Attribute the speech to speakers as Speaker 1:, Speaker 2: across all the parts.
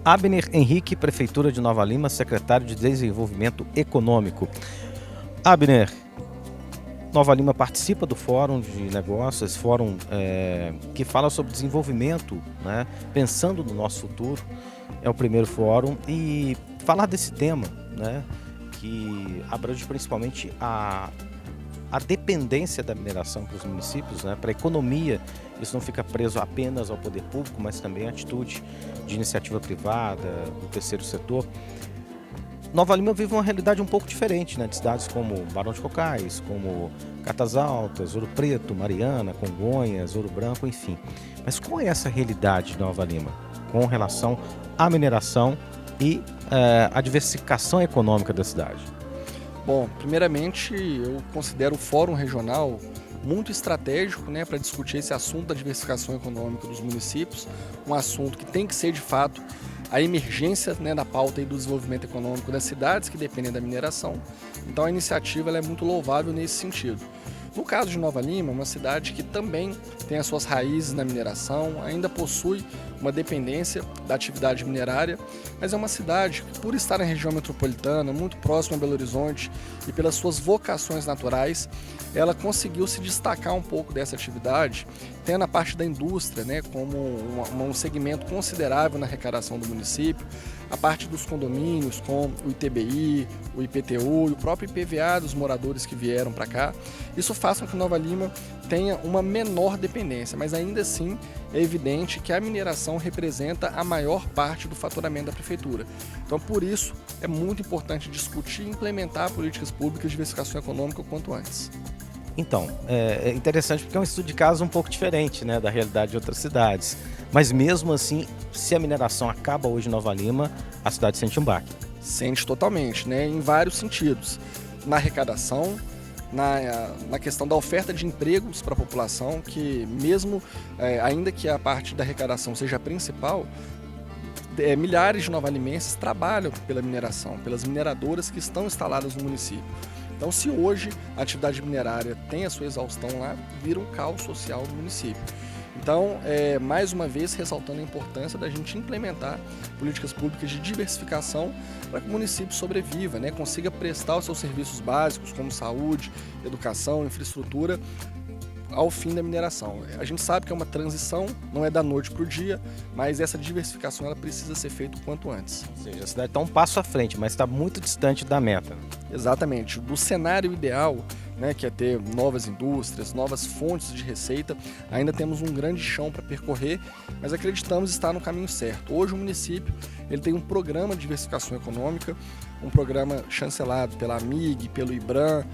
Speaker 1: Abner Henrique, Prefeitura de Nova Lima, secretário de Desenvolvimento Econômico. Abner, Nova Lima participa do Fórum de Negócios, fórum que fala sobre desenvolvimento, né? Pensando no nosso futuro. É o primeiro fórum e falar desse tema, né? Que abrange principalmente a dependência da mineração para os municípios, né? Para a economia. Isso não fica preso apenas ao poder público, mas também à atitude de iniciativa privada, do terceiro setor. Nova Lima vive uma realidade um pouco diferente, né? De cidades como Barão de Cocais, como Catas Altas, Ouro Preto, Mariana, Congonhas, Ouro Branco, enfim. Mas qual é essa realidade de Nova Lima com relação à mineração e à diversificação econômica da cidade?
Speaker 2: Bom, primeiramente eu considero o Fórum Regional muito estratégico, né, para discutir esse assunto da diversificação econômica dos municípios, um assunto que tem que ser de fato a emergência, né, da pauta aí do desenvolvimento econômico das cidades que dependem da mineração. Então a iniciativa ela é muito louvável nesse sentido. No caso de Nova Lima, uma cidade que também tem as suas raízes na mineração, ainda possui uma dependência da atividade minerária, mas é uma cidade que, por estar na região metropolitana, muito próxima a Belo Horizonte e pelas suas vocações naturais, ela conseguiu se destacar um pouco dessa atividade, tendo a parte da indústria, né, como um segmento considerável na arrecadação do município, a parte dos condomínios com o ITBI, o IPTU e o próprio IPVA dos moradores que vieram para cá. Isso faz com que Nova Lima tenha uma menor dependência, mas ainda assim é evidente que a mineração representa a maior parte do faturamento da prefeitura. Então, por isso, é muito importante discutir e implementar políticas públicas de diversificação econômica o quanto antes.
Speaker 1: Então, é interessante porque é um estudo de caso um pouco diferente, né, da realidade de outras cidades. Mas mesmo assim, se a mineração acaba hoje em Nova Lima, a cidade sente um baque.
Speaker 2: Sente totalmente, né, em vários sentidos. Na arrecadação, na questão da oferta de empregos para a população, que mesmo, ainda que a parte da arrecadação seja a principal, milhares de novalimenses trabalham pela mineração, pelas mineradoras que estão instaladas no município. Então, se hoje a atividade minerária tem a sua exaustão lá, vira um caos social no município. Então, mais uma vez, ressaltando a importância da gente implementar políticas públicas de diversificação para que o município sobreviva, né, consiga prestar os seus serviços básicos, como saúde, educação, infraestrutura, ao fim da mineração. A gente sabe que é uma transição, não é da noite para o dia, mas essa diversificação ela precisa ser feita o quanto antes.
Speaker 1: Ou seja, a cidade está um passo à frente, mas está muito distante da meta.
Speaker 2: Exatamente. Do cenário ideal, né, que é ter novas indústrias, novas fontes de receita, ainda temos um grande chão para percorrer, mas acreditamos estar no caminho certo. Hoje o município ele tem um programa de diversificação econômica, um programa chancelado pela AMIG, pelo IBRAM.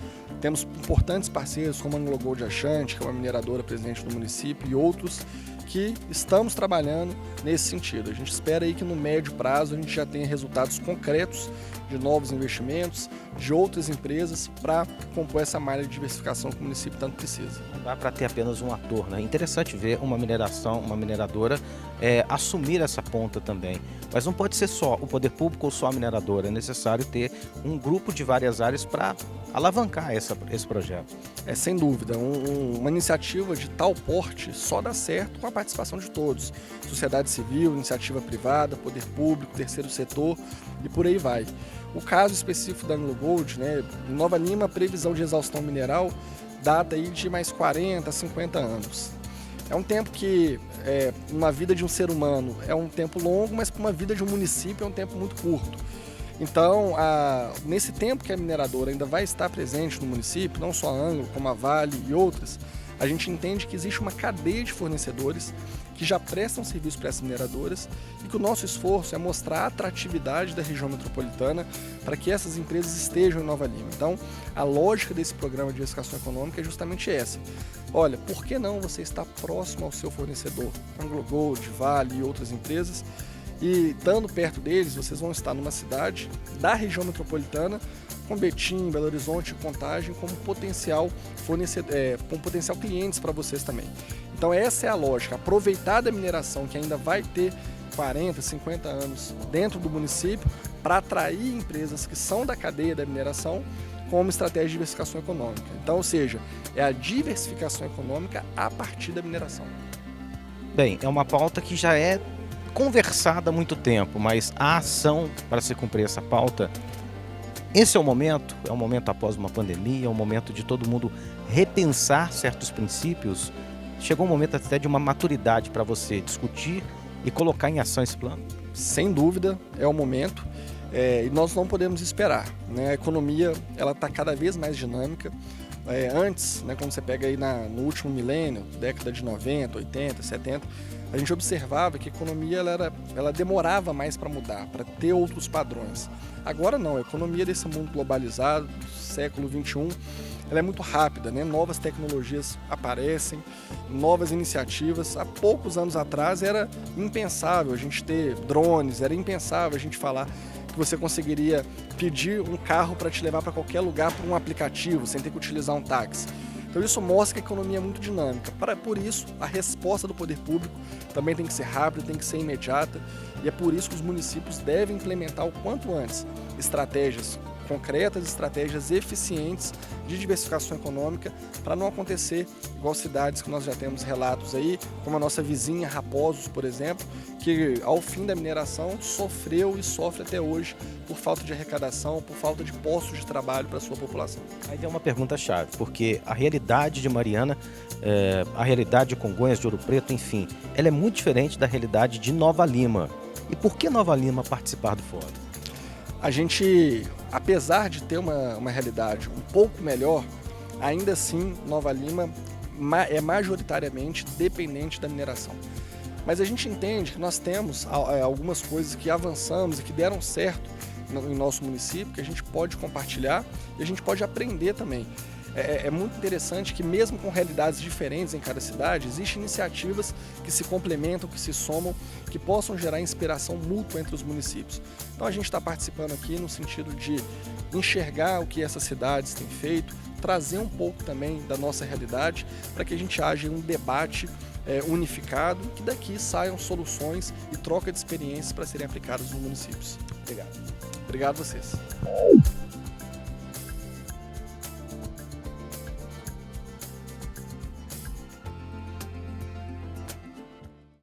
Speaker 2: Temos importantes parceiros como a Anglo Gold Achante, que é uma mineradora presente no município, e outros que estamos trabalhando nesse sentido. A gente espera aí que no médio prazo a gente já tenha resultados concretos de novos investimentos, de outras empresas para compor essa malha de diversificação que o município tanto precisa.
Speaker 1: Não dá para ter apenas um ator, né? É interessante ver uma mineradora assumir essa ponta também. Mas não pode ser só o poder público ou só a mineradora. É necessário ter um grupo de várias áreas para alavancar esse projeto.
Speaker 2: Sem dúvida, uma iniciativa de tal porte só dá certo com a participação de todos. Sociedade civil, iniciativa privada, poder público, terceiro setor e por aí vai. O caso específico da Anglo Gold, né, em Nova Lima, a previsão de exaustão mineral data aí de mais 40, 50 anos. É um tempo que, uma vida de um ser humano é um tempo longo, mas para uma vida de um município é um tempo muito curto. Então, nesse tempo que a mineradora ainda vai estar presente no município, não só a Anglo, como a Vale e outras, a gente entende que existe uma cadeia de fornecedores que já prestam serviço para essas mineradoras e que o nosso esforço é mostrar a atratividade da região metropolitana para que essas empresas estejam em Nova Lima. Então, a lógica desse programa de diversificação econômica é justamente essa. Olha, por que não você estar próximo ao seu fornecedor? Anglo Gold, Vale e outras empresas. E estando perto deles, vocês vão estar numa cidade da região metropolitana, com Betim, Belo Horizonte e Contagem como potencial clientes para vocês também. Então essa é a lógica, aproveitar da mineração que ainda vai ter 40, 50 anos dentro do município para atrair empresas que são da cadeia da mineração como estratégia de diversificação econômica. Então, ou seja, é a diversificação econômica a partir da mineração.
Speaker 1: Bem, é uma pauta que já é conversada há muito tempo, mas a ação para se cumprir essa pauta, esse é o momento após uma pandemia, é o momento de todo mundo repensar certos princípios. Chegou o momento até de uma maturidade para você discutir e colocar em ação esse plano?
Speaker 2: Sem dúvida, é o momento. E nós não podemos esperar, né? A economia ela está cada vez mais dinâmica. Antes, né, quando você pega aí no último milênio, década de 90, 80, 70, a gente observava que a economia ela demorava mais para mudar, para ter outros padrões. Agora não, a economia desse mundo globalizado, século XXI, ela é muito rápida, né? Novas tecnologias aparecem, novas iniciativas. Há poucos anos atrás era impensável a gente ter drones, era impensável a gente falar que você conseguiria pedir um carro para te levar para qualquer lugar por um aplicativo, sem ter que utilizar um táxi. Então isso mostra que a economia é muito dinâmica. Por isso, a resposta do poder público também tem que ser rápida, tem que ser imediata, e é por isso que os municípios devem implementar o quanto antes estratégias concretas, estratégias eficientes de diversificação econômica, para não acontecer igual cidades que nós já temos relatos aí, como a nossa vizinha Raposos, por exemplo, que ao fim da mineração sofreu e sofre até hoje por falta de arrecadação, por falta de postos de trabalho para a sua população.
Speaker 1: Aí tem uma pergunta-chave, porque a realidade de Mariana, a realidade de Congonhas, de Ouro Preto, enfim, ela é muito diferente da realidade de Nova Lima. E por que Nova Lima participar do fórum?
Speaker 2: A gente, apesar de ter uma realidade um pouco melhor, ainda assim Nova Lima é majoritariamente dependente da mineração. Mas a gente entende que nós temos algumas coisas que avançamos e que deram certo em nosso município, que a gente pode compartilhar e a gente pode aprender também. É muito interessante que mesmo com realidades diferentes em cada cidade, existem iniciativas que se complementam, que se somam, que possam gerar inspiração mútua entre os municípios. Então a gente está participando aqui no sentido de enxergar o que essas cidades têm feito, trazer um pouco também da nossa realidade, para que a gente haja um debate unificado, que daqui saiam soluções e troca de experiências para serem aplicadas nos municípios.
Speaker 1: Obrigado.
Speaker 2: Obrigado a vocês.